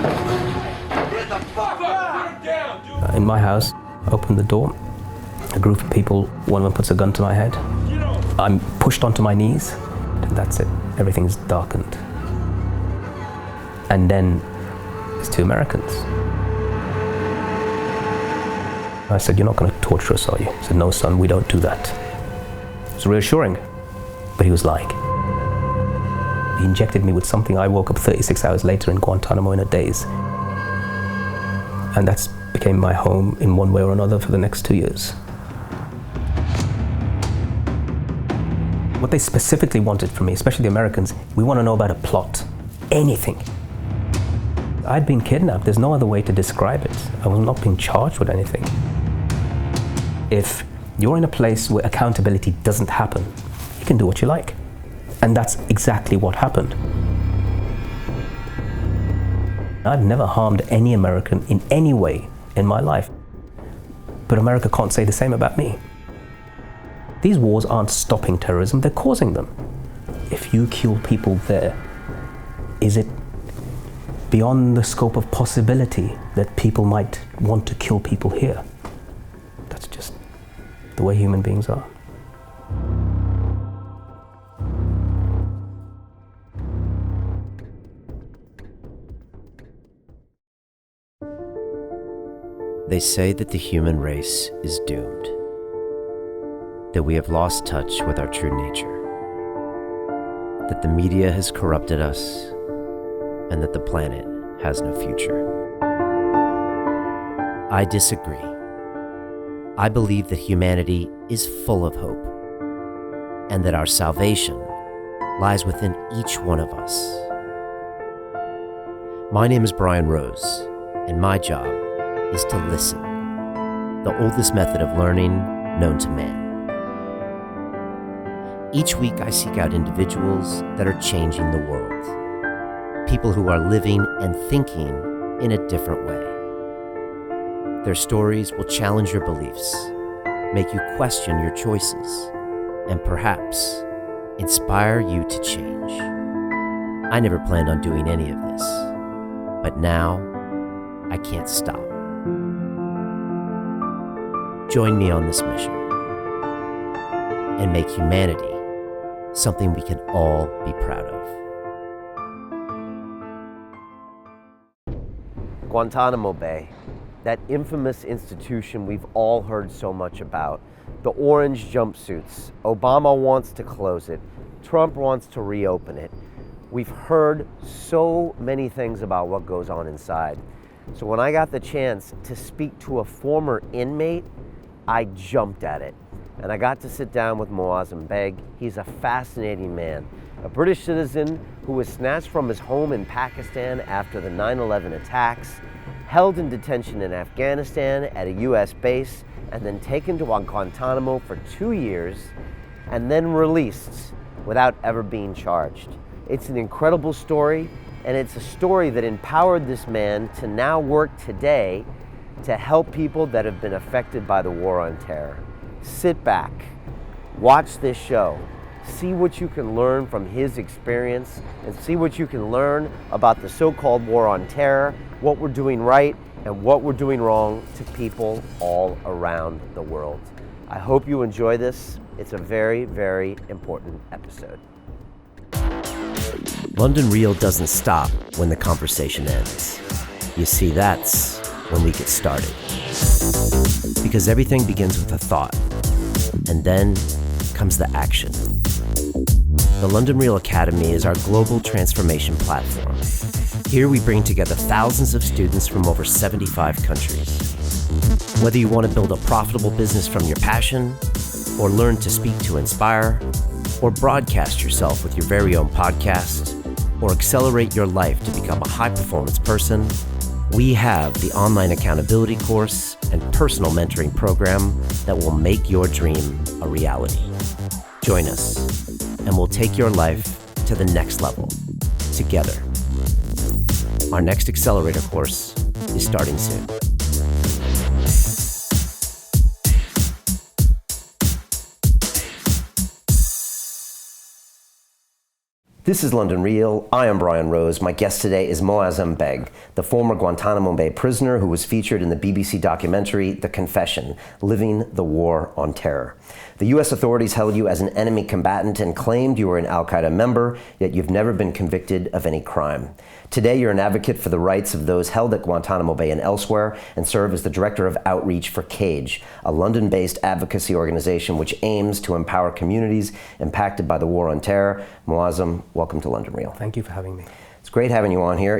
Get the fuck up! Put him down, dude! In my house, open the door. A group of people, one of them puts a gun to my head. I'm pushed onto my knees, and that's it. Everything's darkened. And then there's two Americans. I said, "You're not going to torture us, are you?" He said, "No, son, we don't do that." It was reassuring, but he was lying. He injected me with something. I woke up 36 hours later in Guantanamo in a daze. And that's became my home in one way or another for the next 2 years. What they specifically wanted from me, especially the Americans, we want to know about a plot, anything. I'd been kidnapped, there's no other way to describe it. I was not being charged with anything. If you're in a place where accountability doesn't happen, you can do what you like. And that's exactly what happened. I've never harmed any American in any way in my life. But America can't say the same about me. These wars aren't stopping terrorism, they're causing them. If you kill people there, is it beyond the scope of possibility that people might want to kill people here? That's just the way human beings are. They say that the human race is doomed, that we have lost touch with our true nature, that the media has corrupted us, and that the planet has no future. I disagree. I believe that humanity is full of hope, and that our salvation lies within each one of us. My name is Brian Rose, and my job is to listen, the oldest method of learning known to man. Each week I seek out individuals that are changing the world, people who are living and thinking in a different way. Their stories will challenge your beliefs, make you question your choices, and perhaps inspire you to change. I never planned on doing any of this, but now I can't stop. Join me on this mission and make humanity something we can all be proud of. Guantanamo Bay, that infamous institution we've all heard so much about. The orange jumpsuits. Obama wants to close it. Trump wants to reopen it. We've heard so many things about what goes on inside. So when I got the chance to speak to a former inmate, I jumped at it. And I got to sit down with Moazzam Begg. He's a fascinating man, a British citizen who was snatched from his home in Pakistan after the 9/11 attacks, held in detention in Afghanistan at a US base, and then taken to Guantanamo for 2 years, and then released without ever being charged. It's an incredible story, and it's a story that empowered this man to now work today to help people that have been affected by the war on terror. Sit back, watch this show, see what you can learn from his experience, and see what you can learn about the so-called war on terror, what we're doing right, and what we're doing wrong to people all around the world. I hope you enjoy this. It's a very, very important episode. London Real doesn't stop when the conversation ends. You see, that's when we get started. Because everything begins with a thought, and then comes the action. The London Real Academy is our global transformation platform. Here we bring together thousands of students from over 75 countries. Whether you want to build a profitable business from your passion, or learn to speak to inspire, or broadcast yourself with your very own podcast, or accelerate your life to become a high-performance person, we have the online accountability course and personal mentoring program that will make your dream a reality. Join us, and we'll take your life to the next level, together. Our next accelerator course is starting soon. This is London Real. I am Brian Rose. My guest today is Moazzam Begg, the former Guantanamo Bay prisoner who was featured in the BBC documentary The Confession: Living the War on Terror. The U.S. authorities held you as an enemy combatant and claimed you were an al-Qaeda member, yet you've never been convicted of any crime. Today, you're an advocate for the rights of those held at Guantanamo Bay and elsewhere, and serve as the Director of Outreach for CAGE, a London-based advocacy organization which aims to empower communities impacted by the war on terror. Moazzam, welcome to London Real. Thank you for having me. It's great having you on here.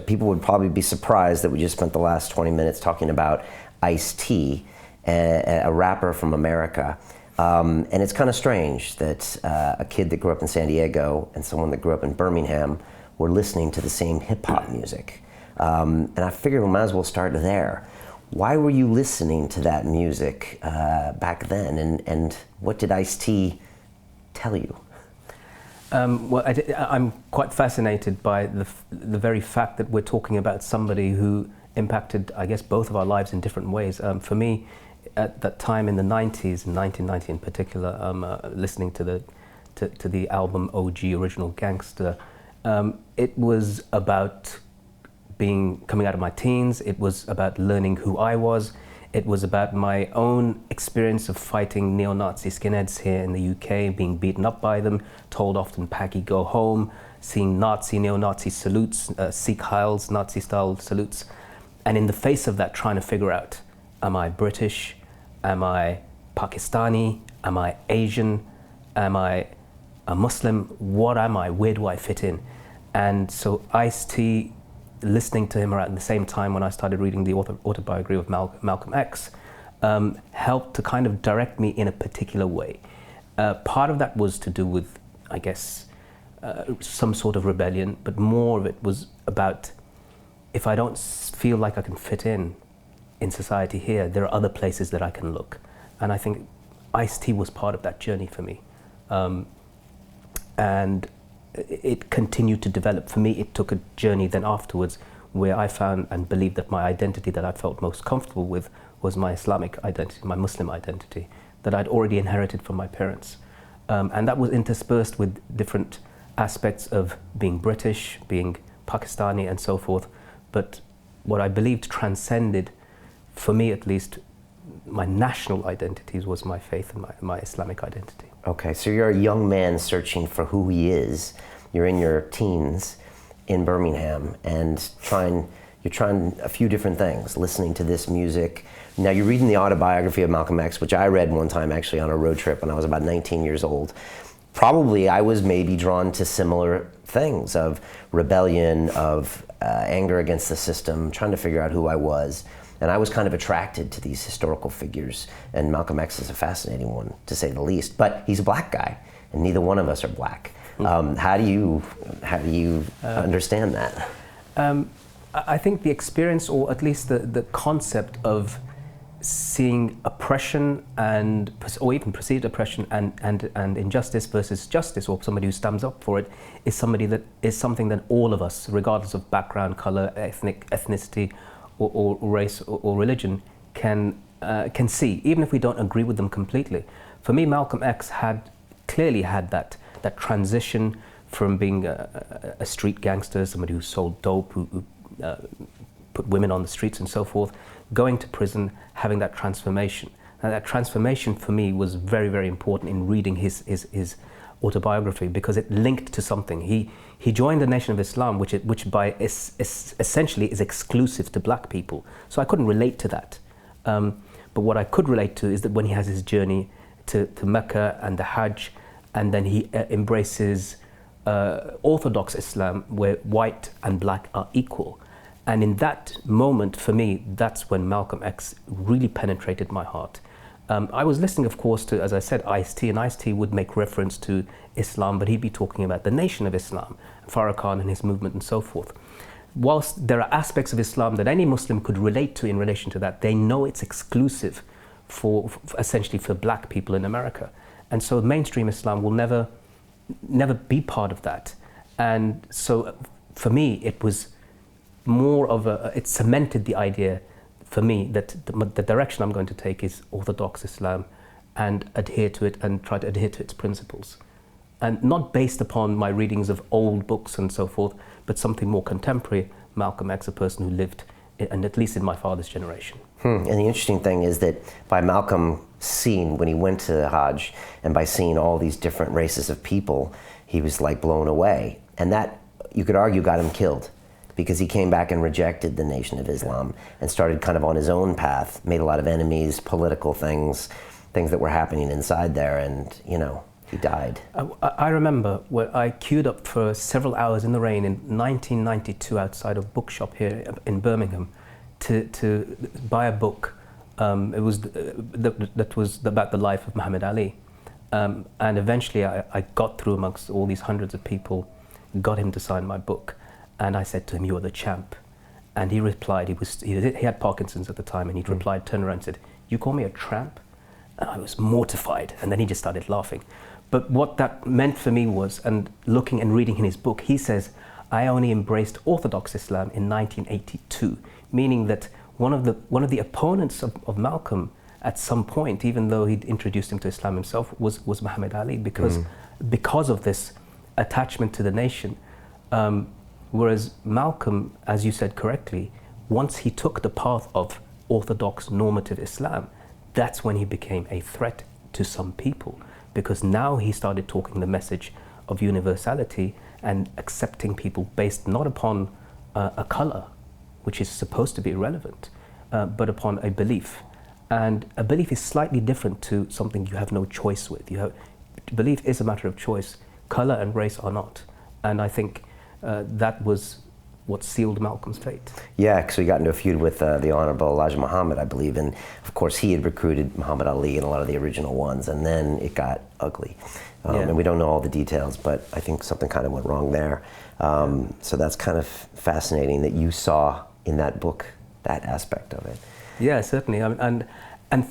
People would probably be surprised that we just spent the last 20 minutes talking about Ice-T, a rapper from America. And it's kind of strange that a kid that grew up in San Diego and someone that grew up in Birmingham were listening to the same hip-hop music. And I figured we might as well start there. Why were you listening to that music back then, and what did Ice-T tell you? I'm quite fascinated by the very fact that we're talking about somebody who impacted, I guess, both of our lives in different ways. For me, at that time in the 90s, in 1990 in particular, listening to the album OG, Original Gangster, it was about coming out of my teens. It was about learning who I was. It was about my own experience of fighting neo-Nazi skinheads here in the UK, being beaten up by them, told often, Paggy, go home, seeing neo-Nazi salutes, Sikh Heils, Nazi-style salutes. And in the face of that, trying to figure out, am I British? Am I Pakistani? Am I Asian? Am I a Muslim? What am I? Where do I fit in? And so Ice-T, listening to him around the same time when I started reading the autobiography of Malcolm X, helped to kind of direct me in a particular way. Part of that was to do with, I guess, some sort of rebellion, but more of it was about, if I don't feel like I can fit in society here, there are other places that I can look. And I think Ice-T was part of that journey for me. And it continued to develop. For me, it took a journey then afterwards where I found and believed that my identity that I felt most comfortable with was my Islamic identity, my Muslim identity, that I'd already inherited from my parents. And that was interspersed with different aspects of being British, being Pakistani, and so forth. But what I believed transcended, for me at least, my national identities was my faith and my Islamic identity. Okay, so you're a young man searching for who he is. You're in your teens in Birmingham and you're trying a few different things, listening to this music. Now you're reading the autobiography of Malcolm X, which I read one time actually on a road trip when I was about 19 years old. Probably I was maybe drawn to similar things of rebellion, of anger against the system, trying to figure out who I was. And I was kind of attracted to these historical figures, and Malcolm X is a fascinating one, to say the least. But he's a black guy, and neither one of us are black. How do you understand that? I think the experience, or at least the concept of seeing oppression or even perceived oppression and injustice versus justice, or somebody who stands up for it, is something that all of us, regardless of background, color, ethnicity, or race or religion, can see, even if we don't agree with them completely. For me, Malcolm X clearly had that transition from being a street gangster, somebody who sold dope, who put women on the streets and so forth, going to prison, having that transformation. And that transformation for me was very, very important in reading his autobiography, because it linked to something. He joined the Nation of Islam, which essentially is exclusive to black people. So I couldn't relate to that. But what I could relate to is that when he has his journey to Mecca and the Hajj, and then he embraces Orthodox Islam, where white and black are equal. And in that moment, for me, that's when Malcolm X really penetrated my heart. I was listening, of course, to, as I said, Ice-T, and Ice-T would make reference to Islam, but he'd be talking about the Nation of Islam, Farrakhan and his movement and so forth. Whilst there are aspects of Islam that any Muslim could relate to in relation to that, they know it's exclusive for essentially for black people in America. And so mainstream Islam will never be part of that. And so for me, it was more of it cemented the idea for me that the direction I'm going to take is Orthodox Islam, and adhere to it and try to adhere to its principles. and not based upon my readings of old books and so forth, but something more contemporary. Malcolm X, a person who lived, and at least in my father's generation. And the interesting thing is that by Malcolm seeing, when he went to the Hajj, and by seeing all these different races of people, he was like blown away. And that, you could argue, got him killed, because he came back and rejected the Nation of Islam and started kind of on his own path, made a lot of enemies, political things that were happening inside there, and, you know, he died. I remember when I queued up for several hours in the rain in 1992 outside of bookshop here in Birmingham to buy a book. It was that was about the life of Muhammad Ali, and eventually I got through amongst all these hundreds of people, got him to sign my book, and I said to him, "You are the champ," and he replied, he had Parkinson's at the time, and he replied, turned around and said, "You call me a tramp?" And I was mortified, and then he just started laughing. But what that meant for me was, and looking and reading in his book, he says, I only embraced Orthodox Islam in 1982, meaning that one of the opponents of Malcolm at some point, even though he'd introduced him to Islam himself, was Muhammad Ali, because of this attachment to the nation. Whereas Malcolm, as you said correctly, once he took the path of Orthodox normative Islam, that's when he became a threat to some people, because now he started talking the message of universality and accepting people based not upon a color, which is supposed to be irrelevant, but upon a belief. And a belief is slightly different to something you have no choice with. Belief is a matter of choice. Color and race are not. And I think that was what sealed Malcolm's fate. Yeah, because we got into a feud with the Honorable Elijah Muhammad, I believe, and of course he had recruited Muhammad Ali in a lot of the original ones, and then it got ugly. And we don't know all the details, but I think something kind of went wrong there. So that's kind of fascinating that you saw in that book that aspect of it. Yeah, certainly. And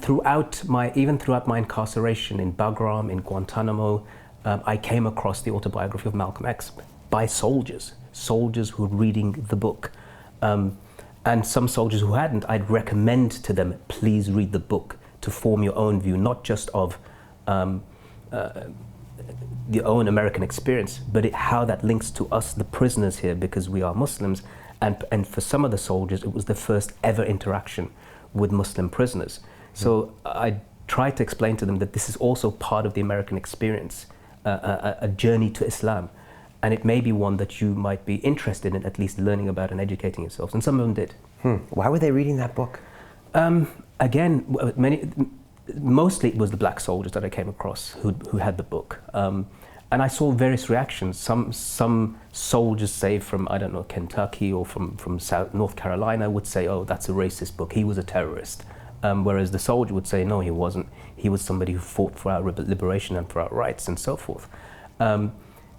throughout my incarceration in Bagram, in Guantanamo, I came across the autobiography of Malcolm X by soldiers who were reading the book. And some soldiers who hadn't, I'd recommend to them, please read the book to form your own view, not just of your own American experience, but how that links to us, the prisoners here, because we are Muslims. And for some of the soldiers, it was the first ever interaction with Muslim prisoners. So I tried to explain to them that this is also part of the American experience, a journey to Islam. And it may be one that you might be interested in, at least learning about and educating yourselves. And some of them did. Why were they reading that book? Again, mostly it was the black soldiers that I came across who had the book. And I saw various reactions. Some soldiers, say from, I don't know, Kentucky or from North Carolina, would say, oh, that's a racist book, he was a terrorist. Whereas the soldier would say, no, he wasn't. He was somebody who fought for our liberation and for our rights and so forth.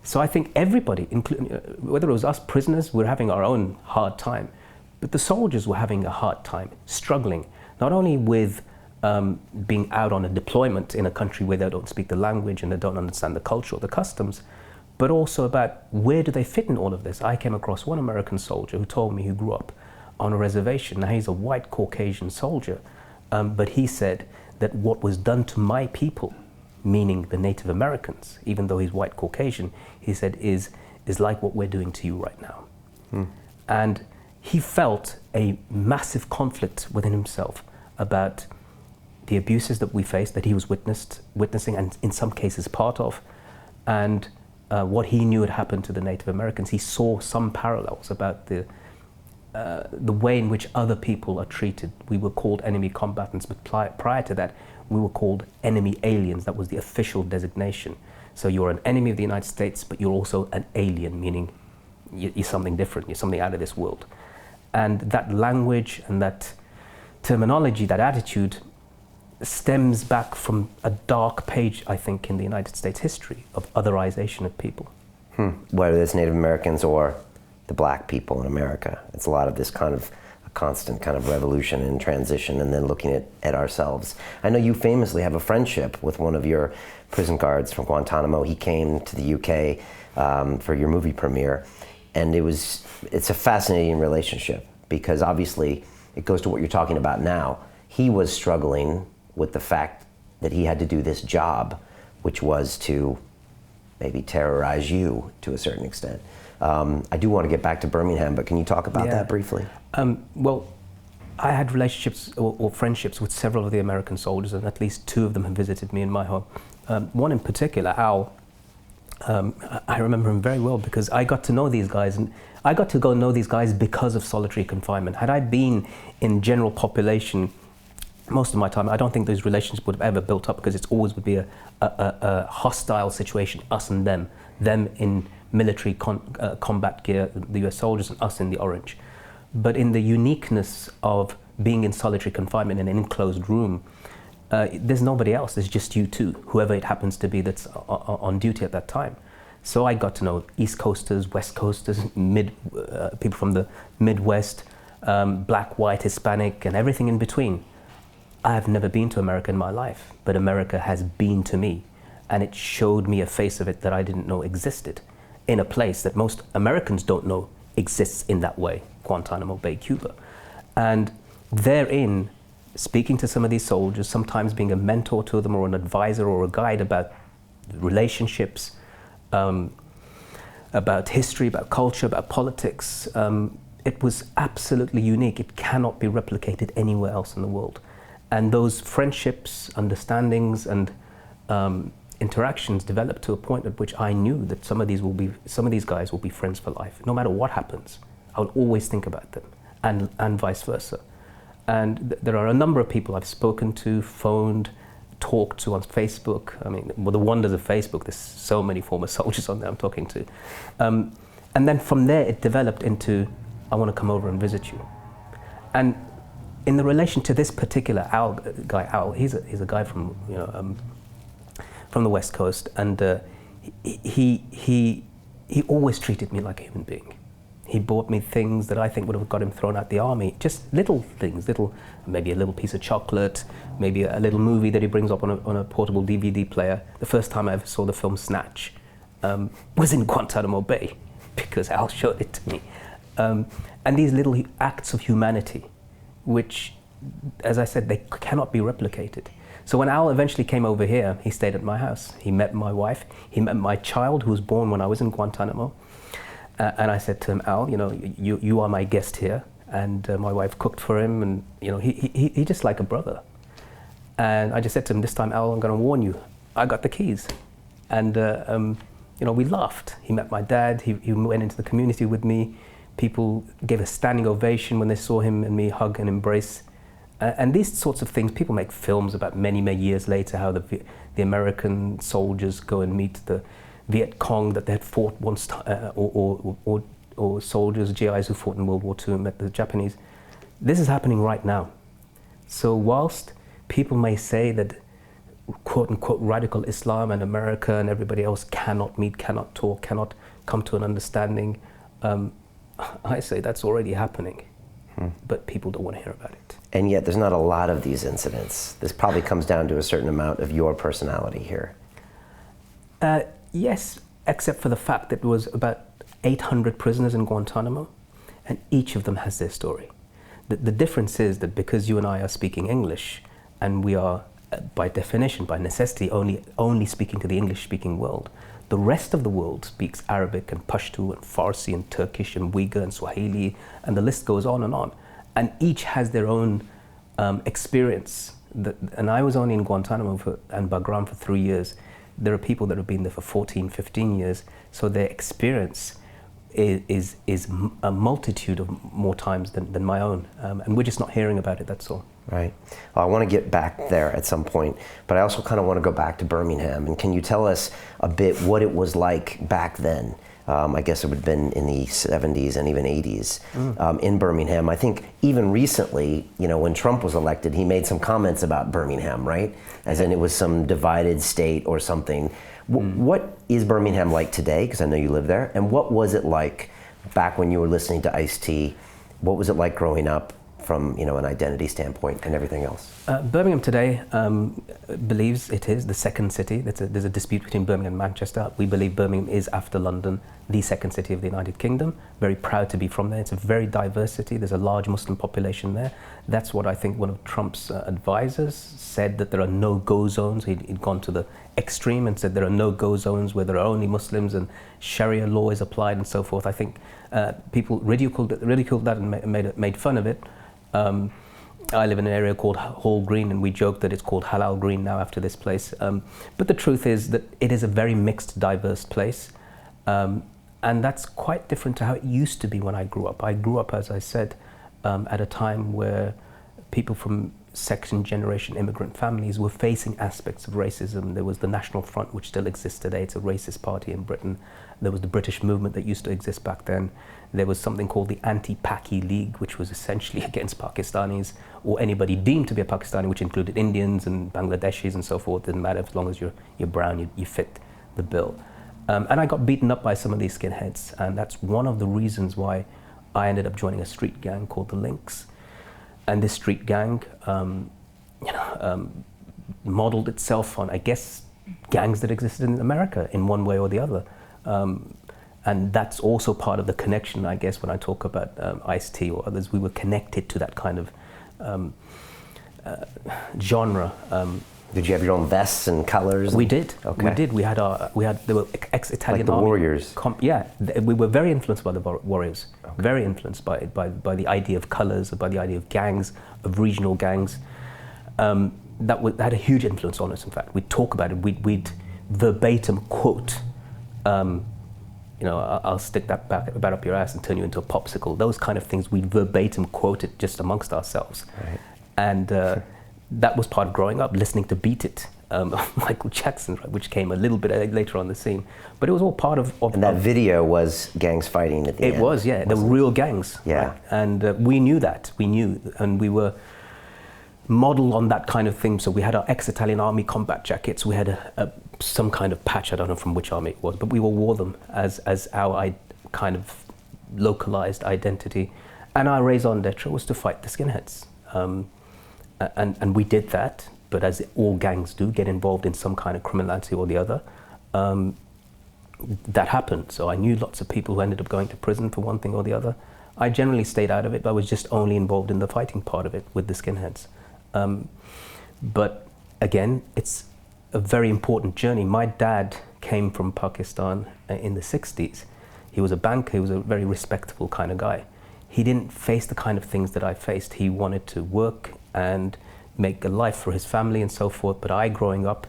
So I think everybody, including, whether it was us prisoners, we're having our own hard time, but the soldiers were having a hard time, struggling, not only with being out on a deployment in a country where they don't speak the language and they don't understand the culture or the customs, but also about where do they fit in all of this. I came across one American soldier who told me, who grew up on a reservation. Now he's a white Caucasian soldier, but he said that what was done to my people, meaning the Native Americans, even though he's white Caucasian, he said is like what we're doing to you right now. And he felt a massive conflict within himself about the abuses that we faced, that he was witnessing and in some cases part of, and what he knew had happened to the Native Americans. He saw some parallels about the way in which other people are treated. We were called enemy combatants, but prior to that, we were called enemy aliens. That was the official designation. So you're an enemy of the United States, but you're also an alien, meaning you're something different, you're something out of this world. And that language and that terminology, that attitude, stems back from a dark page, I think, in the United States history of otherization of people. Whether it's Native Americans or the black people in America. It's a lot of this kind of a constant kind of revolution and transition, and then looking at ourselves. I know you famously have a friendship with one of your prison guards from Guantanamo. He came to the UK for your movie premiere, and it's a fascinating relationship, because obviously it goes to what you're talking about now. He was struggling with the fact that he had to do this job, which was to maybe terrorize you to a certain extent. I do want to get back to Birmingham, but can you talk about that briefly? Well, I had relationships or friendships with several of the American soldiers, and at least 2 of them have visited me in my home. One in particular, Al, I remember him very well because I got to know these guys, and I got to go know these guys because of solitary confinement. Had I been in general population most of my time, I don't think those relationships would have ever built up, because it always would be a hostile situation, us and them in military combat gear, the US soldiers, and us in the orange. But in the uniqueness of being in solitary confinement in an enclosed room, there's nobody else, there's just you two, whoever it happens to be that's on duty at that time. So I got to know East Coasters, West Coasters, people from the Midwest, black, white, Hispanic, and everything in between. I have never been to America in my life, but America has been to me, and it showed me a face of it that I didn't know existed, in a place that most Americans don't know exists in that way, Guantanamo Bay, Cuba. And therein, speaking to some of these soldiers, sometimes being a mentor to them or an advisor or a guide about relationships, about history, about culture, about politics, it was absolutely unique. It cannot be replicated anywhere else in the world. And those friendships, understandings, and interactions developed to a point at which I knew that some of these guys will be friends for life. No matter what happens, I will always think about them, and vice versa. And there are a number of people I've spoken to, phoned, talked to on Facebook. I mean, well, the wonders of Facebook, there's so many former soldiers on there I'm talking to. And then from there, it developed into, I want to come over and visit you. And in the relation to this particular Al, he's a guy from, from the West Coast, and he always treated me like a human being. He bought me things that I think would have got him thrown out the army. Just little things, maybe a little piece of chocolate, maybe a little movie that he brings up on a portable DVD player. The first time I ever saw the film Snatch was in Guantanamo Bay, because Al showed it to me. And these little acts of humanity, which, as I said, they cannot be replicated. So when Al eventually came over here, he stayed at my house. He met my wife, he met my child who was born when I was in Guantanamo. And I said to him, Al, you are my guest here. And my wife cooked for him, and he just like a brother. And I just said to him, this time, Al, I'm going to warn you, I got the keys. And we laughed. He met my dad, he went into the community with me. People gave a standing ovation when they saw him and me hug and embrace. And these sorts of things, people make films about many, many years later, how the American soldiers go and meet the Viet Cong that they had fought once, or soldiers, GIs who fought in World War II and met the Japanese. This is happening right now. So whilst people may say that quote unquote radical Islam and America and everybody else cannot meet, cannot talk, cannot come to an understanding, I say that's already happening, but people don't want to hear about it. And yet there's not a lot of these incidents. This probably comes down to a certain amount of your personality here. Yes, except for the fact that there was about 800 prisoners in Guantanamo, and each of them has their story. The difference is that because you and I are speaking English, and we are, by definition, by necessity, only speaking to the English-speaking world, the rest of the world speaks Arabic and Pashto and Farsi and Turkish and Uyghur and Swahili, and the list goes on. And each has their own experience. And I was only in Guantanamo and Bagram for 3 years. There are people that have been there for 14, 15 years, so their experience is a multitude of more times than my own. And we're just not hearing about it, that's all. Right. Well, I want to get back there at some point, but I also kind of want to go back to Birmingham. And can you tell us a bit what it was like back then? I guess it would have been in the 70s and even 80s in Birmingham. I think even recently, when Trump was elected, he made some comments about Birmingham, right? As in it was some divided state or something. What is Birmingham like today? Because I know you live there. And what was it like back when you were listening to Ice-T? What was it like growing up from an identity standpoint and everything else? Birmingham today believes it is the second city. There's a dispute between Birmingham and Manchester. We believe Birmingham is, after London, the second city of the United Kingdom. Very proud to be from there. It's a very diverse city. There's a large Muslim population there. That's what I think one of Trump's advisors said, that there are no-go zones. He'd gone to the extreme and said there are no-go zones where there are only Muslims and Sharia law is applied and so forth. I think people ridiculed that and made fun of it. I live in an area called Hall Green, and we joke that it's called Halal Green now after this place. But the truth is that it is a very mixed, diverse place. And that's quite different to how it used to be when I grew up. I grew up, as I said, at a time where people from second generation immigrant families were facing aspects of racism. There was the National Front, which still exists today. It's a racist party in Britain. There was the British movement that used to exist back then. There was something called the Anti-Paki League, which was essentially against Pakistanis or anybody deemed to be a Pakistani, which included Indians and Bangladeshis and so forth. Didn't matter, as long as you're brown, you fit the bill. And I got beaten up by some of these skinheads, and that's one of the reasons why I ended up joining a street gang called the Lynx. And this street gang, modeled itself on, I guess, gangs that existed in America in one way or the other. And that's also part of the connection, I guess, when I talk about Ice-T or others. We were connected to that kind of genre. Did you have your own vests and colors? We did. Okay. We did. There were ex-Italian like the army. Warriors. We were very influenced by the Warriors. Okay. Very influenced by the idea of colors, by the idea of gangs, of regional gangs. That had a huge influence on us. In fact, we'd talk about it. We'd verbatim quote. I'll stick that back up your ass and turn you into a popsicle. Those kind of things we verbatim quoted just amongst ourselves. Right. And that was part of growing up, listening to Beat It, Michael Jackson, right, which came a little bit later on the scene. But it was all part of and that video was gangs fighting at the end. It was, yeah. They were real gangs. Yeah. Right? And we knew that. We knew. And we were modeled on that kind of thing. So we had our ex-Italian army combat jackets. We had some kind of patch. I don't know from which army it was, but we all wore them as our kind of localized identity. And our raison d'etre was to fight the skinheads. And we did that, but as all gangs do, get involved in some kind of criminality or the other. That happened. So I knew lots of people who ended up going to prison for one thing or the other. I generally stayed out of it, but I was just only involved in the fighting part of it with the skinheads. But again, it's a very important journey. My dad came from Pakistan in the 60s. He was a banker, he was a very respectable kind of guy. He didn't face the kind of things that I faced. He wanted to work and make a life for his family and so forth. But I, growing up,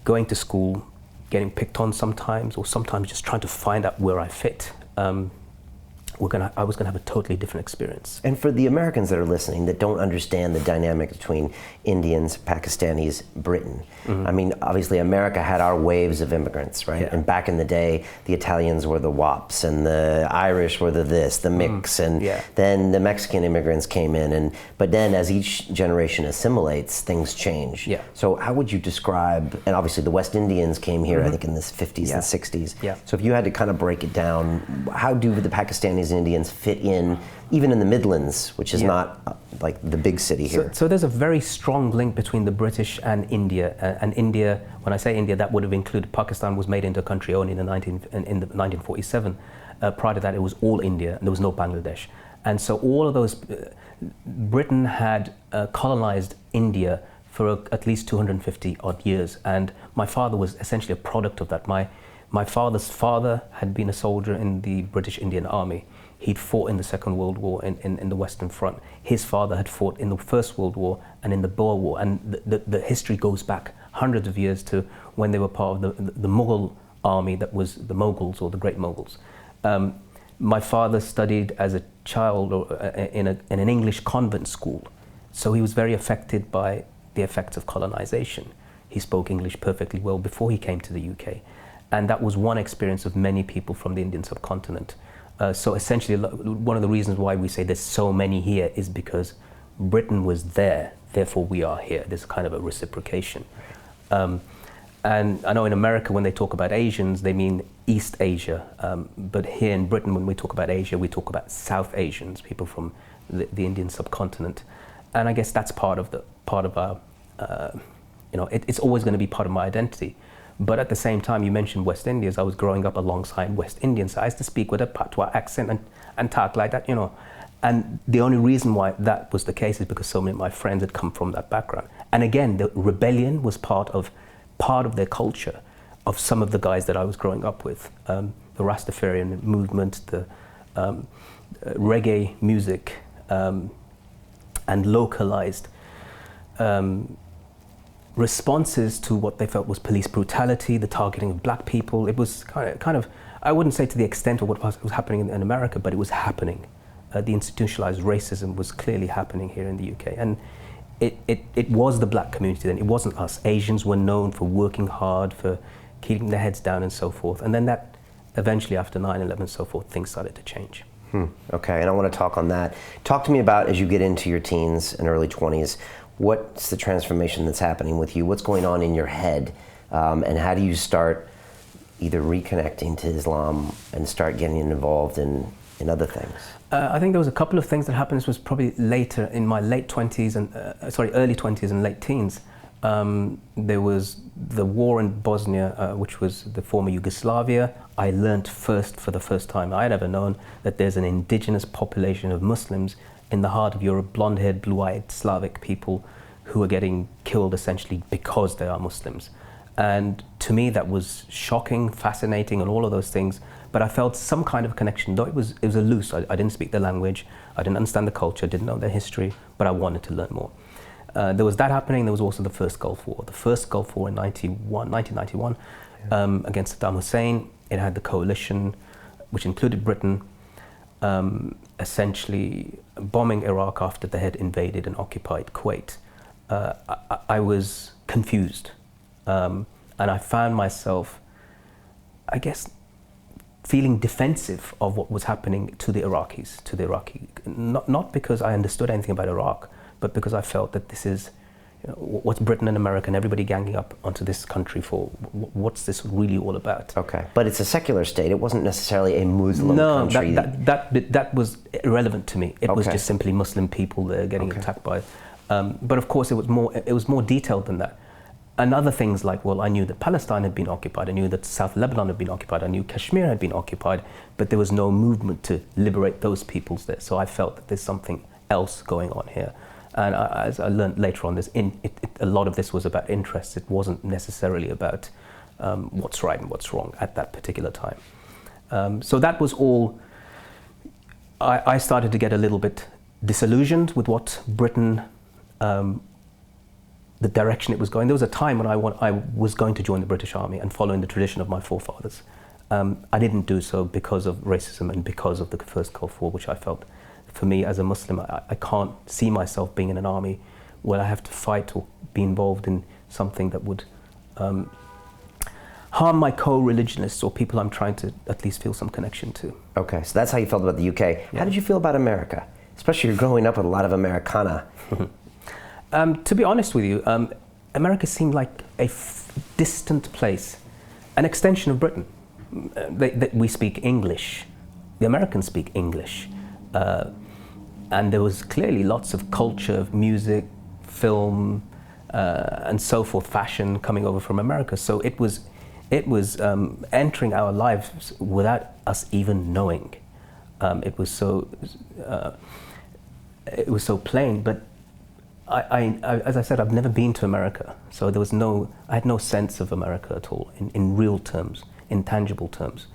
going to school, getting picked on sometimes, or sometimes just trying to find out where I fit, I was gonna have a totally different experience. And for the Americans that are listening that don't understand the dynamic between Indians, Pakistanis, Britain, I mean, obviously America had our waves of immigrants, right? Yeah. And back in the day, the Italians were the wops, and the Irish were the mix, and then the Mexican immigrants came in, but then as each generation assimilates, things change. Yeah. So how would you describe, and obviously the West Indians came here, I think in the 50s and 60s. Yeah. So if you had to kind of break it down, how do the Pakistanis and Indians fit in, even in the Midlands, which is not like the big city here? So there's a very strong link between the British and India. And India, when I say India, that would have included Pakistan was made into a country only in 1947. Prior to that, it was all India, and there was no Bangladesh. And so all of those, Britain had colonized India for at least 250 odd years. And my father was essentially a product of that. My father's father had been a soldier in the British Indian Army. He'd fought in the Second World War in the Western Front. His father had fought in the First World War and in the Boer War. And the history goes back hundreds of years to when they were part of the Mughal army that was the Mughals, or the Great Mughals. My father studied as a child in an English convent school. So he was very affected by the effects of colonization. He spoke English perfectly well before he came to the UK. And that was one experience of many people from the Indian subcontinent. So essentially, one of the reasons why we say there's so many here is because Britain was there, therefore we are here. There's kind of a reciprocation. And I know in America, when they talk about Asians, they mean East Asia. But here in Britain, when we talk about Asia, we talk about South Asians, people from the Indian subcontinent. And I guess that's part of our, it's always going to be part of my identity. But at the same time, you mentioned West Indians. I was growing up alongside West Indians. So I used to speak with a patois accent and talk like that, And the only reason why that was the case is because so many of my friends had come from that background. And again, the rebellion was part of their culture, of some of the guys that I was growing up with. The Rastafarian movement, the reggae music, and localized responses to what they felt was police brutality, the targeting of black people. It was kind of, I wouldn't say to the extent of what was happening in America, but it was happening. The institutionalized racism was clearly happening here in the UK. And it was the black community then, it wasn't us. Asians were known for working hard, for keeping their heads down and so forth. And then that, eventually after 9/11 and so forth, things started to change. Okay, and I want to talk on that. Talk to me about, as you get into your teens and early 20s, what's the transformation that's happening with you? What's going on in your head? And how do you start either reconnecting to Islam and start getting involved in other things? I think there was a couple of things that happened. This was probably later in my late 20s and early 20s and late teens. There was the war in Bosnia, which was the former Yugoslavia. I learned for the first time I had ever known, that there's an indigenous population of Muslims in the heart of Europe, blonde-haired, blue-eyed Slavic people who are getting killed essentially because they are Muslims. And to me that was shocking, fascinating, and all of those things. But I felt some kind of connection, though it was a loose. I didn't speak the language, I didn't understand the culture, didn't know their history, but I wanted to learn more. There was that happening. There was also the first Gulf War. The first Gulf War in 1991, against Saddam Hussein. It had the coalition, which included Britain, essentially bombing Iraq after they had invaded and occupied Kuwait. I was confused, and I found myself, I guess, feeling defensive of what was happening to the Iraqis, not because I understood anything about Iraq, but because I felt that this is, what's Britain and America and everybody ganging up onto this country for? What's this really all about? Okay, but it's a secular state. It wasn't necessarily a Muslim country. No, that was irrelevant to me. It was just simply Muslim people there getting attacked by. But of course, it was more detailed than that. And other things like, well, I knew that Palestine had been occupied, I knew that South Lebanon had been occupied, I knew Kashmir had been occupied, but there was no movement to liberate those peoples there. So I felt that there's something else going on here. And as I learned later on, a lot of this was about interests. It wasn't necessarily about what's right and what's wrong at that particular time. So that was all. I started to get a little bit disillusioned with what Britain, the direction it was going. There was a time when I was going to join the British Army and following the tradition of my forefathers. I didn't do so because of racism and because of the first Gulf War, which I felt, for me as a Muslim, I can't see myself being in an army where I have to fight or be involved in something that would harm my co-religionists or people I'm trying to at least feel some connection to. Okay, so that's how you felt about the UK. Yeah. How did you feel about America? Especially you're growing up with a lot of Americana. To be honest with you, America seemed like a distant place, an extension of Britain. We speak English. The Americans speak English. And there was clearly lots of culture, music, film, and so forth, fashion coming over from America. So it was entering our lives without us even knowing. It was so plain. But I, as I said, I've never been to America, so I had no sense of America at all in real terms, in tangible terms.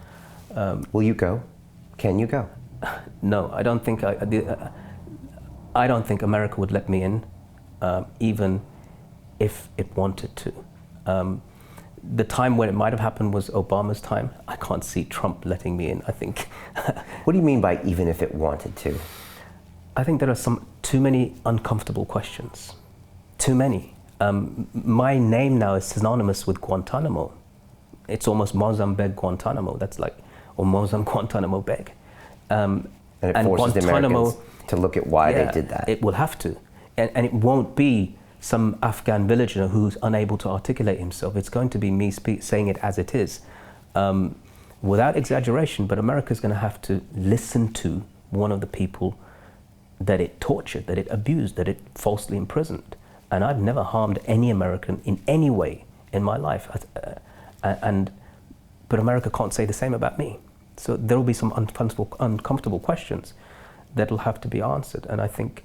Will you go? Can you go? No, I don't think I don't think America would let me in, even if it wanted to. The time when it might have happened was Obama's time. I can't see Trump letting me in, I think. What do you mean by even if it wanted to? I think there are too many uncomfortable questions. Too many. My name now is synonymous with Guantanamo. It's almost Moazzam Begg Guantanamo. That's like, or Moazzam Guantanamo Begg. And it forces the Americans to look at why they did that. It will have to. And it won't be some Afghan villager who's unable to articulate himself. It's going to be me saying it as it is, without exaggeration. But America's going to have to listen to one of the people that it tortured, that it abused, that it falsely imprisoned. And I've never harmed any American in any way in my life. But America can't say the same about me. So there will be some uncomfortable questions that will have to be answered. And I think,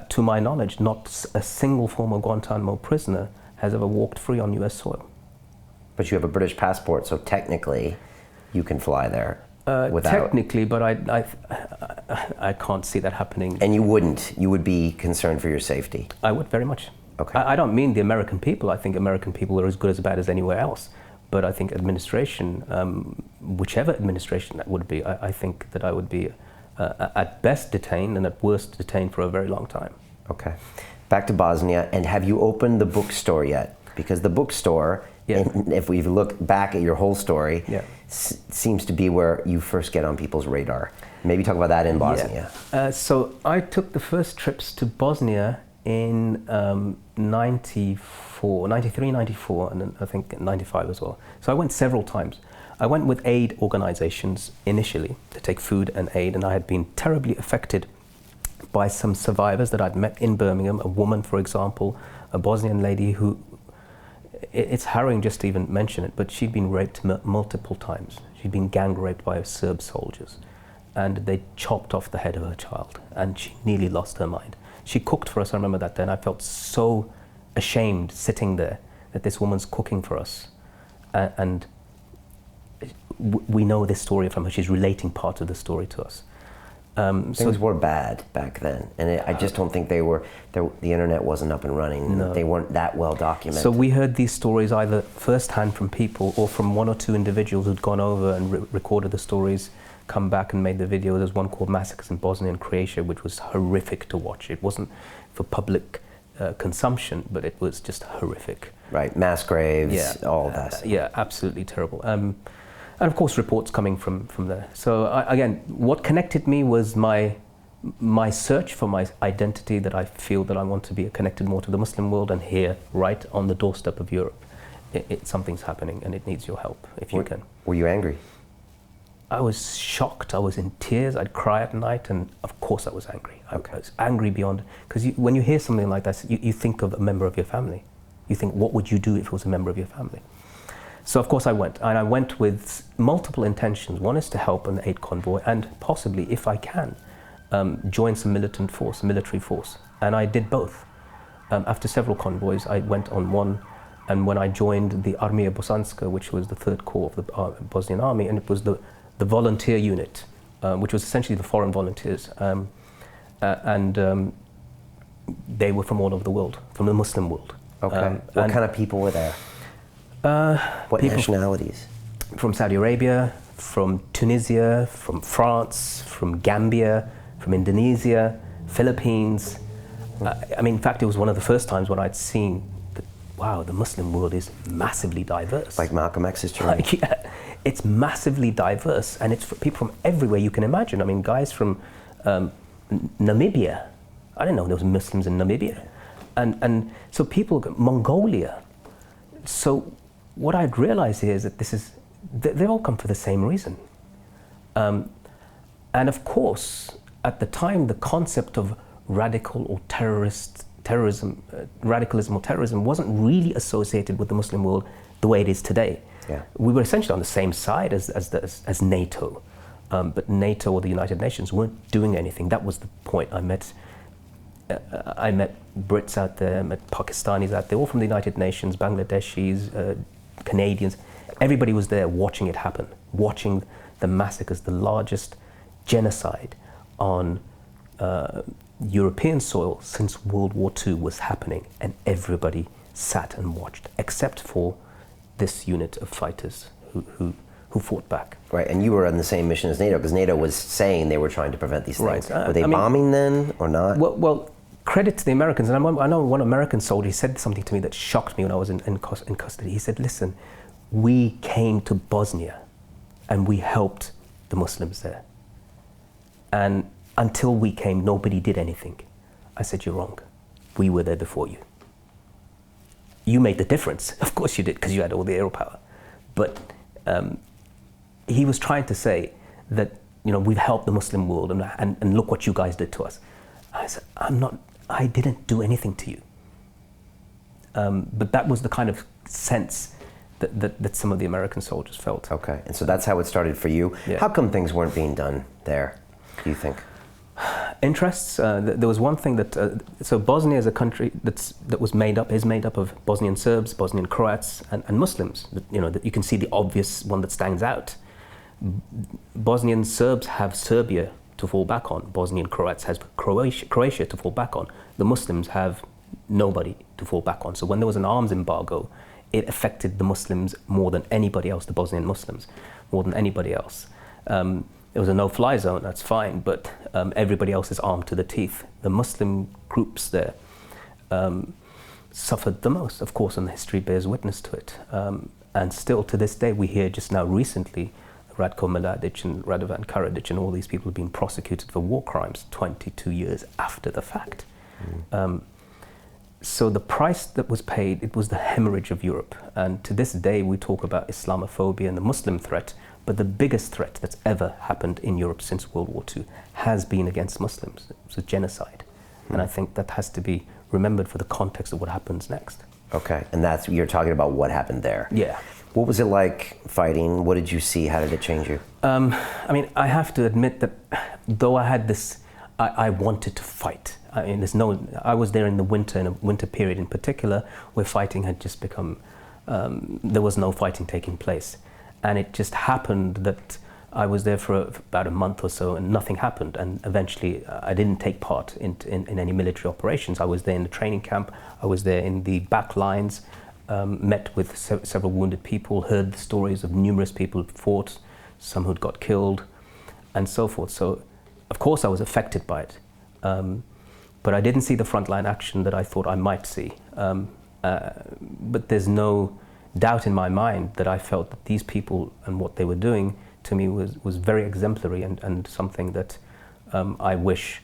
to my knowledge, not a single former Guantanamo prisoner has ever walked free on US soil. But you have a British passport, so technically you can fly there without... Technically, but I can't see that happening. And you wouldn't? You would be concerned for your safety? I would, very much. Okay. I don't mean the American people. I think American people are as good as bad as anywhere else. But I think administration, whichever administration that would be, I think that I would be at best detained and at worst detained for a very long time. Okay. Back to Bosnia, and have you opened the bookstore yet? Because the bookstore, if we look back at your whole story, seems to be where you first get on people's radar. Maybe talk about that in Bosnia. So I took the first trips to Bosnia in 93, 94, and then I think 95 as well. So I went several times. I went with aid organizations initially to take food and aid, and I had been terribly affected by some survivors that I'd met in Birmingham, a woman, for example, a Bosnian lady who, it's harrowing just to even mention it, but she'd been raped multiple times. She'd been gang raped by Serb soldiers, and they chopped off the head of her child, and she nearly lost her mind. She cooked for us, I remember that day, and I felt so ashamed sitting there that this woman's cooking for us. And we know this story from her. She's relating part of the story to us. Things were bad back then, and I just don't think the internet wasn't up and running. No. They weren't that well documented. So we heard these stories either firsthand from people or from one or two individuals who'd gone over and recorded the stories, come back and made the video. There's one called Massacres in Bosnia and Croatia, which was horrific to watch. It wasn't for public consumption, but it was just horrific. Right, mass graves, all of that. Yeah, absolutely terrible. And of course, reports coming from there. So again, what connected me was my search for my identity, that I feel that I want to be connected more to the Muslim world, and here, right on the doorstep of Europe, something's happening and it needs your help, if you can. Were you angry? I was shocked, I was in tears, I'd cry at night, and of course I was angry. Okay. I was angry beyond, because when you hear something like that, you think of a member of your family. You think, what would you do if it was a member of your family? So of course I went, and I went with multiple intentions. One is to help an aid convoy, and possibly, if I can, join some militant force, military force. And I did both. After several convoys, I went on one, and when I joined the Armija Bosanska, which was the third corps of the Bosnian army, and it was the volunteer unit, which was essentially the foreign volunteers. They were from all over the world, from the Muslim world. Okay. What kind of people were there? What nationalities? From Saudi Arabia, from Tunisia, from France, from Gambia, from Indonesia, Philippines. I mean, in fact, it was one of the first times when I'd seen that, wow, the Muslim world is massively diverse. Like Malcolm X's journey. It's massively diverse, and it's for people from everywhere you can imagine. I mean, guys from Namibia. I didn't know there was Muslims in Namibia. And so people, Mongolia. So what I'd realized here is that they all come for the same reason. And of course, at the time, the concept of radical or radicalism or terrorism wasn't really associated with the Muslim world the way it is today. Yeah. We were essentially on the same side as NATO, but NATO or the United Nations weren't doing anything. That was the point. I met Brits out there, I met Pakistanis out there, all from the United Nations, Bangladeshis, Canadians. Everybody was there watching it happen, watching the massacres, the largest genocide on European soil since World War II was happening, and everybody sat and watched, except for this unit of fighters who fought back. Right, and you were on the same mission as NATO, because NATO was saying they were trying to prevent these things. Right. Were they bombing then, or not? Well, credit to the Americans, and I know one American soldier said something to me that shocked me when I was in custody. He said, listen, we came to Bosnia and we helped the Muslims there. And until we came, nobody did anything. I said, you're wrong. We were there before you. you made the difference. Of course you did, because you had all the air power. But he was trying to say that, we've helped the Muslim world, and look what you guys did to us. I said, I didn't do anything to you. But that was the kind of sense that some of the American soldiers felt. Okay, and so that's how it started for you. Yeah. How come things weren't being done there, do you think? Interests. There was one thing that so Bosnia is a country is made up of Bosnian Serbs, Bosnian Croats, and Muslims. That you can see the obvious one that stands out. Bosnian Serbs have Serbia to fall back on. Bosnian Croats has Croatia to fall back on. The Muslims have nobody to fall back on. So when there was an arms embargo, it affected the Muslims more than anybody else. The Bosnian Muslims more than anybody else. It was a no-fly zone, that's fine, but everybody else is armed to the teeth. The Muslim groups there suffered the most, of course, and history bears witness to it. And still to this day, we hear just now recently, Ratko Mladic and Radovan Karadzic and all these people have been prosecuted for war crimes 22 years after the fact. So the price that was paid, it was the hemorrhage of Europe. And to this day, we talk about Islamophobia and the Muslim threat, but the biggest threat that's ever happened in Europe since World War II has been against Muslims. It was a genocide. And I think that has to be remembered for the context of what happens next. Okay, and you're talking about what happened there. Yeah. What was it like fighting? What did you see? How did it change you? I have to admit that though I had this, I wanted to fight. I was there in the winter period in particular, where fighting had just become, there was no fighting taking place. And it just happened that I was there for about a month or so and nothing happened. And eventually I didn't take part in any military operations. I was there in the training camp. I was there in the back lines, met with several wounded people, heard the stories of numerous people who fought, some who'd got killed, and so forth. So, of course, I was affected by it. But I didn't see the frontline action that I thought I might see. But there's no doubt in my mind that I felt that these people and what they were doing to me was very exemplary and something that I wish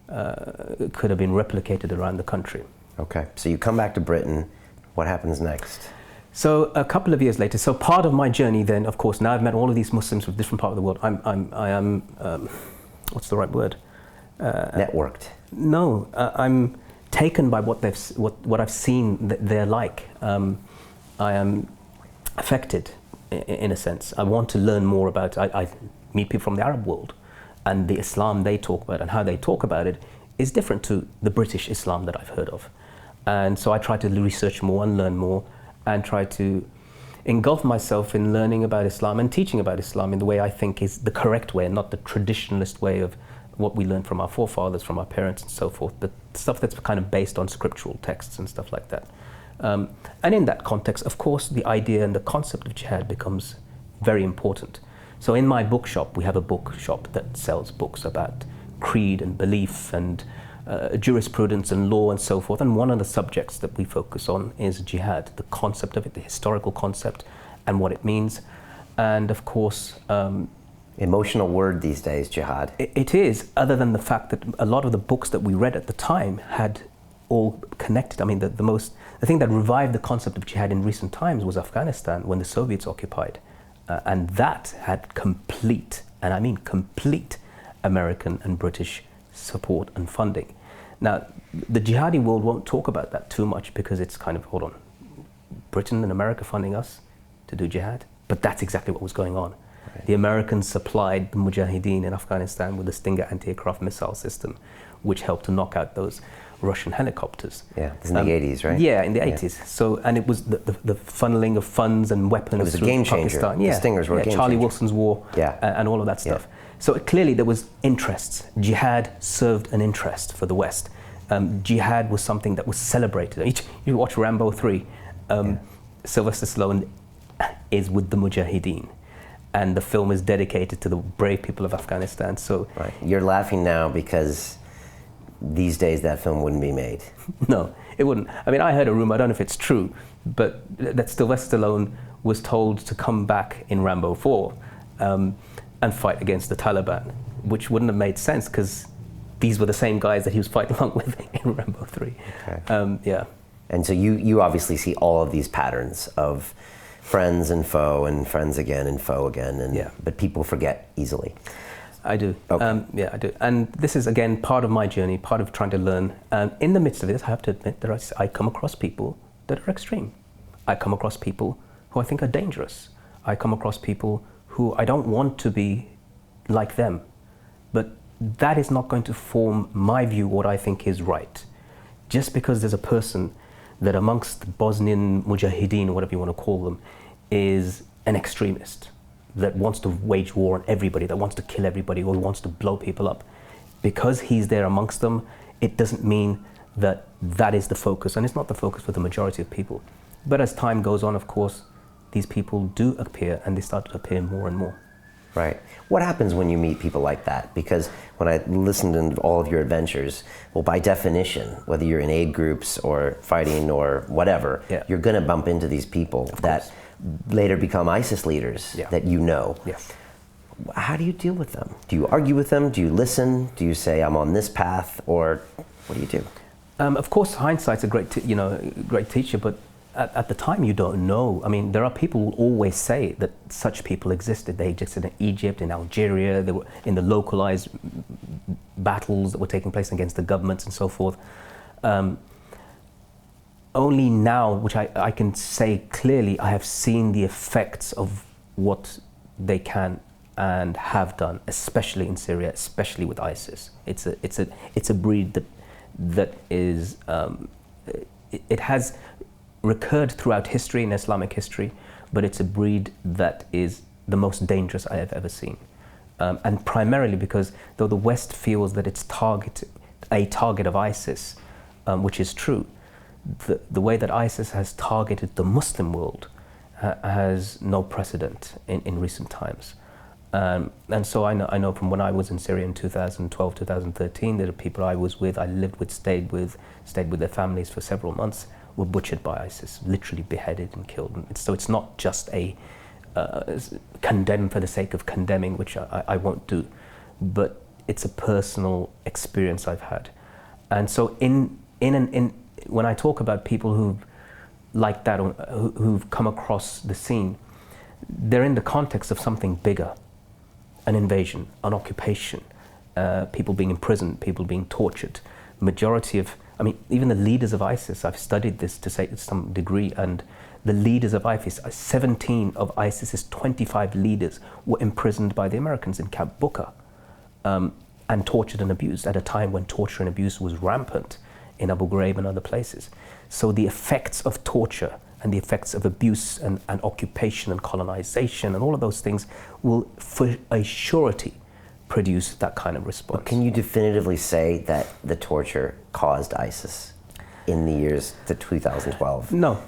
could have been replicated around the country. Okay, so you come back to Britain. What happens next? So a couple of years later, so part of my journey then, of course, now I've met all of these Muslims from different parts of the world. I am what's the right word? Networked. No, I'm taken by what I've seen that they're like. I am affected, in a sense. I want to learn more about. I meet people from the Arab world, and the Islam they talk about and how they talk about it is different to the British Islam that I've heard of. And so I try to research more and learn more, and try to engulf myself in learning about Islam and teaching about Islam in the way I think is the correct way, and not the traditionalist way of what we learned from our forefathers, from our parents and so forth, but stuff that's kind of based on scriptural texts and stuff like that. And in that context, of course, the idea and the concept of jihad becomes very important. So in my bookshop, we have a bookshop that sells books about creed and belief and jurisprudence and law and so forth. And one of the subjects that we focus on is jihad, the concept of it, the historical concept and what it means. And of course, emotional word these days, jihad. It is, other than the fact that a lot of the books that we read at the time had all connected. I mean, the thing that revived the concept of jihad in recent times was Afghanistan, when the Soviets occupied. And that had complete, and I mean complete, American and British support and funding. Now, the jihadi world won't talk about that too much because it's kind of, hold on, Britain and America funding us to do jihad? But that's exactly what was going on. Right. The Americans supplied the Mujahideen in Afghanistan with the Stinger anti-aircraft missile system, which helped to knock out those Russian helicopters. Yeah, it's in the 80s, right? Yeah, in the 80s. So, and it was the funneling of funds and weapons. It was a game changer. Pakistan. The Stingers were a game Charlie changer. Wilson's war, and all of that stuff. Yeah. So clearly there was interests. Jihad served an interest for the West. Jihad was something that was celebrated. You watch Rambo 3, Sylvester Stallone is with the Mujahideen. And the film is dedicated to the brave people of Afghanistan. So right. You're laughing now because these days that film wouldn't be made. No, it wouldn't. I mean, I heard a rumor, I don't know if it's true, but that Sylvester Stallone was told to come back in Rambo 4 and fight against the Taliban, which wouldn't have made sense because these were the same guys that he was fighting along with in Rambo 3. Okay. Yeah. And so you obviously see all of these patterns of friends and foe and friends again and foe again, and but people forget easily. I do. Okay. Yeah, I do. And this is, again, part of my journey, part of trying to learn. And in the midst of this, I have to admit that I come across people that are extreme. I come across people who I think are dangerous. I come across people who I don't want to be like them. But that is not going to form my view, what I think is right. Just because there's a person that amongst Bosnian Mujahideen, or whatever you want to call them, is an extremist, that wants to wage war on everybody, that wants to kill everybody, or wants to blow people up. Because he's there amongst them, it doesn't mean that that is the focus, and it's not the focus for the majority of people. But as time goes on, of course, these people do appear, and they start to appear more and more. Right. What happens when you meet people like that? Because when I listened to all of your adventures, well, by definition, whether you're in aid groups or fighting or whatever, you're going to bump into these people that later become ISIS leaders that you know. Yes. How do you deal with them? Do you argue with them? Do you listen? Do you say, I'm on this path? Or what do you do? Of course, hindsight's a great teacher, but at the time you don't know. I mean, there are people who always say that such people existed. They existed in Egypt, in Algeria, they were in the localized battles that were taking place against the governments and so forth. Only now, which I can say clearly, I have seen the effects of what they can and have done, especially in Syria, especially with ISIS. It's a breed that is it has recurred throughout history, in Islamic history, but it's a breed that is the most dangerous I have ever seen. And primarily because though the West feels that it's a target of ISIS, which is true, the way that ISIS has targeted the Muslim world has no precedent in recent times. And so I know from when I was in Syria in 2012, 2013, there are people I was with, I lived with, stayed with their families for several months, were butchered by ISIS, literally beheaded and killed. And so it's not just a condemn for the sake of condemning, which I won't do, but it's a personal experience I've had. And so when I talk about people who've like that, or who've come across the scene, they're in the context of something bigger, an invasion, an occupation, people being imprisoned, people being tortured. Majority of, I mean, even the leaders of ISIS, I've studied this to some degree, and the leaders of ISIS, 17 of ISIS's 25 leaders were imprisoned by the Americans in Camp Booker, and tortured and abused at a time when torture and abuse was rampant in Abu Ghraib and other places. So the effects of torture and the effects of abuse and occupation and colonization and all of those things will, for a surety, produce that kind of response. But can you definitively say that the torture caused ISIS in the years to 2012? No,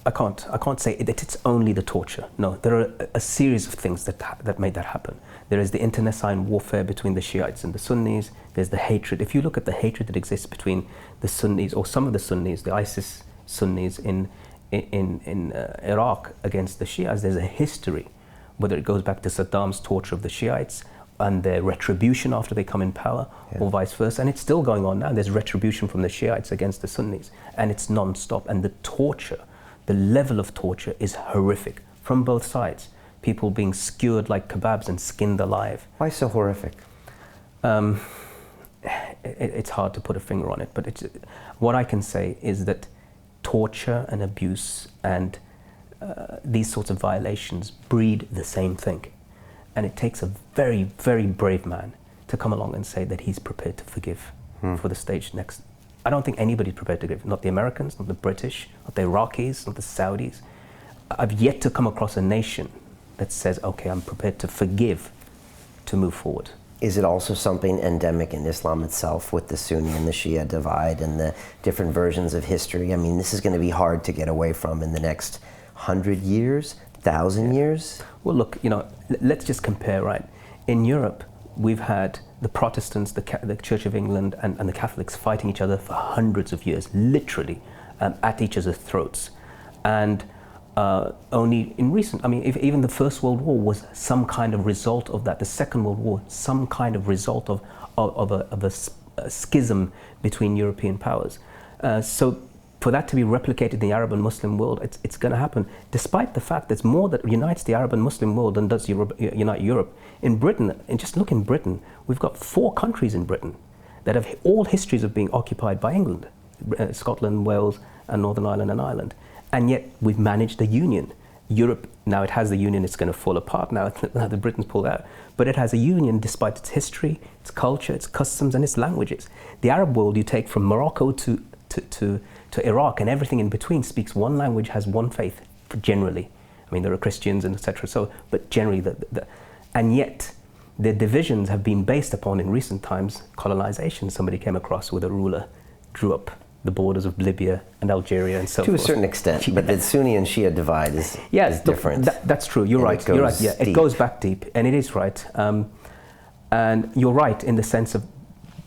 I can't. I can't say that it's only the torture. No, there are a series of things that made that happen. There is the internecine warfare between the Shiites and the Sunnis. There's the hatred. If you look at the hatred that exists between the Sunnis, or some of the Sunnis, the ISIS Sunnis in Iraq against the Shiites, there's a history, whether it goes back to Saddam's torture of the Shiites and their retribution after they come in power, or vice versa. And it's still going on now. There's retribution from the Shiites against the Sunnis, and it's non-stop. And the torture, the level of torture is horrific from both sides. People being skewered like kebabs and skinned alive. Why so horrific? It's hard to put a finger on it, but what I can say is that torture and abuse and these sorts of violations breed the same thing. And it takes a very, very brave man to come along and say that he's prepared to forgive for the stage next. I don't think anybody's prepared to forgive, not the Americans, not the British, not the Iraqis, not the Saudis. I've yet to come across a nation that says, okay, I'm prepared to forgive to move forward. Is it also something endemic in Islam itself, with the Sunni and the Shia divide and the different versions of history? I mean, this is going to be hard to get away from in the next 100 years, 1,000 years? Well, look, let's just compare, right? In Europe, we've had the Protestants, the Church of England, and the Catholics fighting each other for hundreds of years, literally at each other's throats. And only in recent, I mean, even the First World War was some kind of result of that. The Second World War, some kind of result of a schism between European powers. So for that to be replicated in the Arab and Muslim world, it's going to happen, despite the fact there's more that unites the Arab and Muslim world than does unite Europe. In Britain, and just look in Britain, we've got 4 countries in Britain that have all histories of being occupied by England, Scotland, Wales, and Northern Ireland and Ireland. And yet we've managed a union. Europe, now it has the union, it's going to fall apart now that Britain's pulled out. But it has a union despite its history, its culture, its customs, and its languages. The Arab world, you take from Morocco to Iraq and everything in between, speaks one language, has one faith, generally. I mean, there are Christians and etc. So, but generally, and yet the divisions have been based upon, in recent times, colonization. Somebody came across with a ruler, drew up the borders of Libya and Algeria and so forth. To a certain extent, but the Sunni and Shia divide is different. That's true. You're right. You're right. Yeah, it goes back deep, and it is right. And you're right in the sense of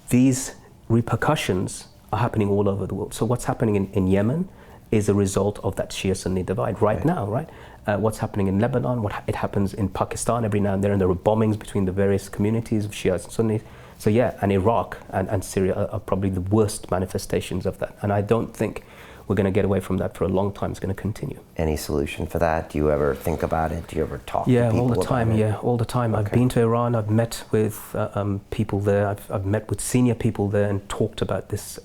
these repercussions are happening all over the world. So what's happening in Yemen is a result of that Shia-Sunni divide right now, right? What's happening in Lebanon, it happens in Pakistan every now and then, and there are bombings between the various communities of Shias and Sunnis. So yeah, and Iraq and Syria are probably the worst manifestations of that. And I don't think we're going to get away from that for a long time. It's going to continue. Any solution for that? Do you ever think about it? Do you ever talk to people all the time. about it? Yeah, all the time. Okay. I've been to Iran. I've met with people there. I've met with senior people there and talked about this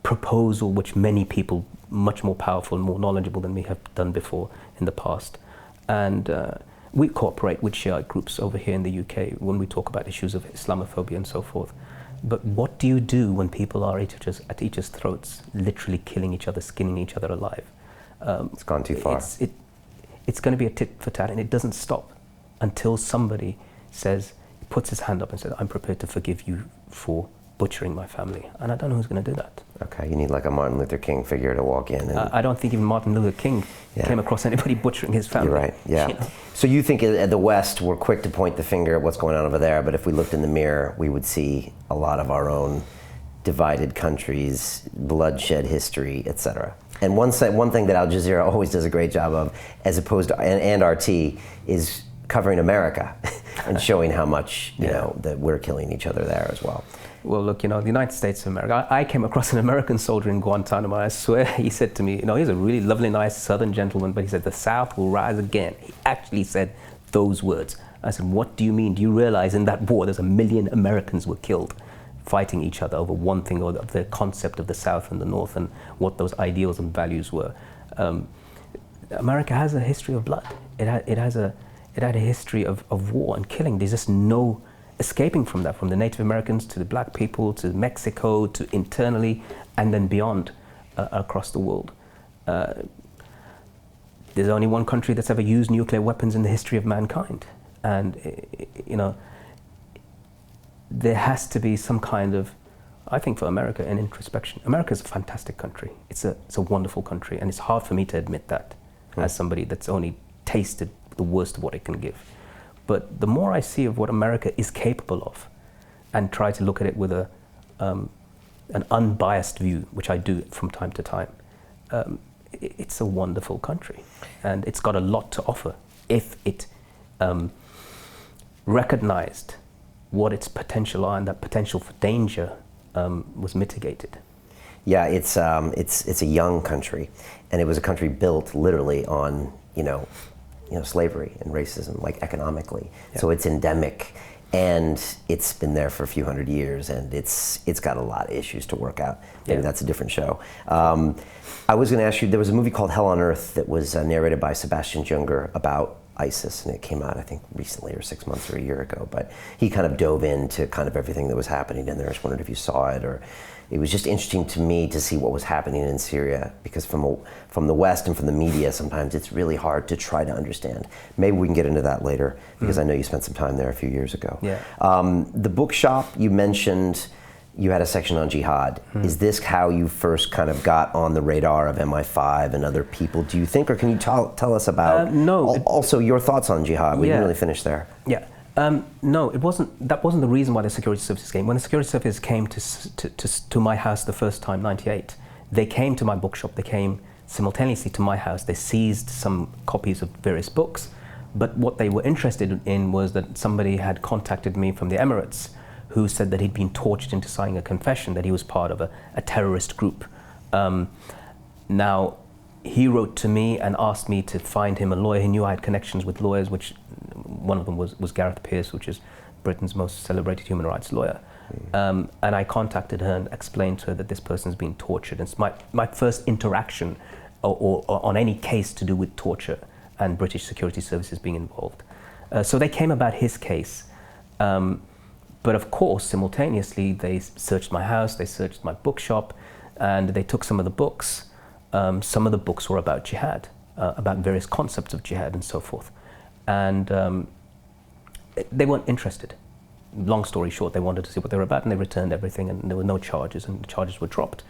proposal, which many people much more powerful and more knowledgeable than me have done before in the past. And we cooperate with Shiite groups over here in the UK when we talk about issues of Islamophobia and so forth. But what do you do when people are at each other's throats, literally killing each other, skinning each other alive? It's gone too far. It's going to be a tit for tat, and it doesn't stop until somebody puts his hand up and says, I'm prepared to forgive you for butchering my family. And I don't know who's going to do that. Okay, you need like a Martin Luther King figure to walk in. And I don't think even Martin Luther King came across anybody butchering his family. You're right, yeah. You know? So you think at the West, we're quick to point the finger at what's going on over there, but if we looked in the mirror, we would see a lot of our own divided countries, bloodshed history, etc. And one thing that Al Jazeera always does a great job of, as opposed to, and RT, is covering America and showing how much, you know, that we're killing each other there as well. Well, look, you know, the United States of America, I came across an American soldier in Guantanamo. I swear he said to me, you know, he's a really lovely, nice Southern gentleman, but he said, the South will rise again. He actually said those words. I said, what do you mean? Do you realize in that war there's 1 million Americans were killed fighting each other over one thing or the concept of the South and the North and what those ideals and values were. America has a history of blood. It had a history of war and killing. There's just no escaping from that, from the Native Americans to the black people to Mexico to internally and then beyond across the world. There's only one country that's ever used nuclear weapons in the history of mankind. And, you know, there has to be some kind of, I think for America, an introspection. America is a fantastic country. It's a wonderful country, and it's hard for me to admit that as somebody that's only tasted the worst of what it can give. But the more I see of what America is capable of and try to look at it with an unbiased view, which I do from time to time, it's a wonderful country. And it's got a lot to offer if it recognized what its potential are, and that potential for danger was mitigated. Yeah, it's a young country, and it was a country built literally on, you know, slavery and racism, like economically. Yeah. So it's endemic, and it's been there for a few hundred years, and it's got a lot of issues to work out. Maybe that's a different show. I was going to ask you, there was a movie called Hell on Earth that was narrated by Sebastian Junger about ISIS, and it came out, I think, recently or 6 months or a year ago, but he kind of dove into kind of everything that was happening in there. I just wondered if you saw it, or it was just interesting to me to see what was happening in Syria, because from the West and from the media, sometimes it's really hard to try to understand. Maybe we can get into that later, because I know you spent some time there a few years ago. Yeah. The bookshop, you mentioned you had a section on Jihad. Is this how you first kind of got on the radar of MI5 and other people, do you think, or can you tell us about also your thoughts on Jihad? We didn't really finish there. Yeah. No, that wasn't the reason why the security services came. When the security services came to my house the first time, 98, they came to my bookshop. They came simultaneously to my house. They seized some copies of various books, but what they were interested in was that somebody had contacted me from the Emirates, who said that he'd been tortured into signing a confession that he was part of a terrorist group. Now, he wrote to me and asked me to find him a lawyer. He knew I had connections with lawyers, which one of them was Gareth Peirce, which is Britain's most celebrated human rights lawyer. And I contacted her and explained to her that this person's been tortured. It's my first interaction or on any case to do with torture and British security services being involved. So they came about his case. But of course, simultaneously, they searched my house, they searched my bookshop, and they took some of the books. Some of the books were about jihad, about various concepts of jihad and so forth. And they weren't interested. Long story short, they wanted to see what they were about, and they returned everything, and there were no charges, and the charges were dropped.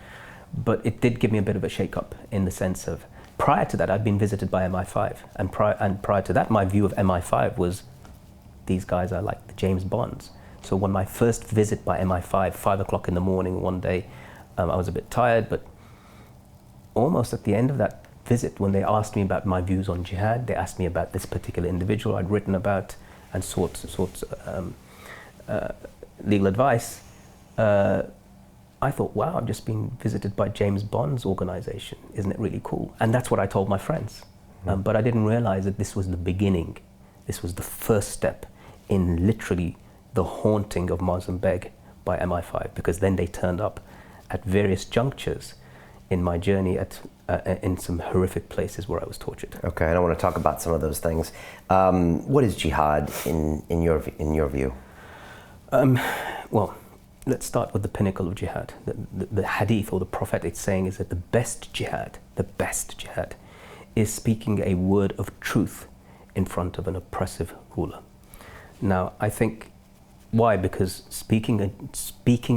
But it did give me a bit of a shake-up in the sense of, prior to that, I'd been visited by MI5, and prior to that, my view of MI5 was, these guys are like the James Bonds. So when my first visit by MI5, 5 o'clock in the morning one day, I was a bit tired, but almost at the end of that visit, when they asked me about my views on jihad, they asked me about this particular individual I'd written about and sought legal advice. I thought, wow, I've just been visited by James Bond's organization. Isn't it really cool? And that's what I told my friends. But I didn't realize that this was the beginning. This was the first step in literally the haunting of Moazzam Begg by MI5, because then they turned up at various junctures in my journey in some horrific places where I was tortured. Okay, and I want to talk about some of those things. What is jihad in your view? Well, let's start with the pinnacle of jihad. The hadith or the prophetic saying is that the best jihad is speaking a word of truth in front of an oppressive ruler. Now, I think, why? Because speaking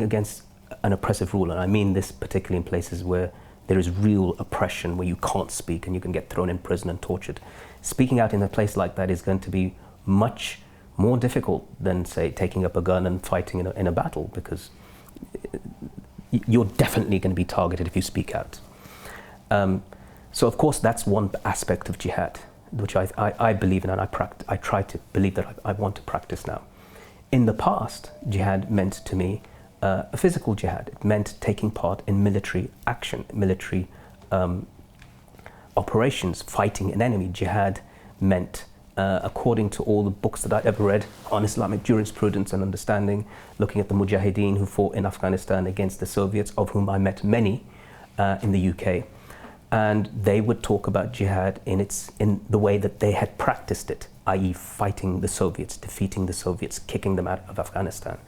against an oppressive ruler, and I mean this particularly in places where there is real oppression, where you can't speak and you can get thrown in prison and tortured. Speaking out in a place like that is going to be much more difficult than, say, taking up a gun and fighting in a battle, because you're definitely going to be targeted if you speak out. So of course that's one aspect of jihad, which I believe in, and I try to believe that I want to practice now. In the past, jihad meant to me a physical jihad. It meant taking part in military action, military operations, fighting an enemy. Jihad meant, according to all the books that I ever read on Islamic jurisprudence and understanding, looking at the Mujahideen who fought in Afghanistan against the Soviets, of whom I met many in the UK, and they would talk about jihad in the way that they had practiced it, i.e. fighting the Soviets, defeating the Soviets, kicking them out of Afghanistan.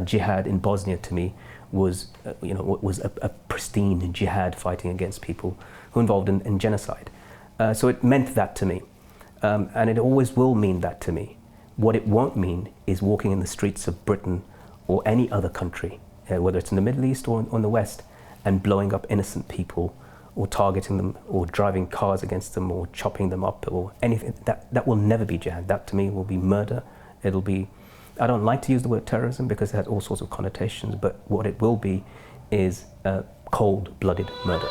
Jihad in Bosnia to me was a pristine jihad fighting against people who were involved in genocide. So it meant that to me. And it always will mean that to me. What it won't mean is walking in the streets of Britain or any other country, whether it's in the Middle East or in the West, and blowing up innocent people or targeting them or driving cars against them or chopping them up or anything. That will never be jihad. That to me will be murder. It'll be, I don't like to use the word terrorism because it has all sorts of connotations, but what it will be is cold-blooded murder.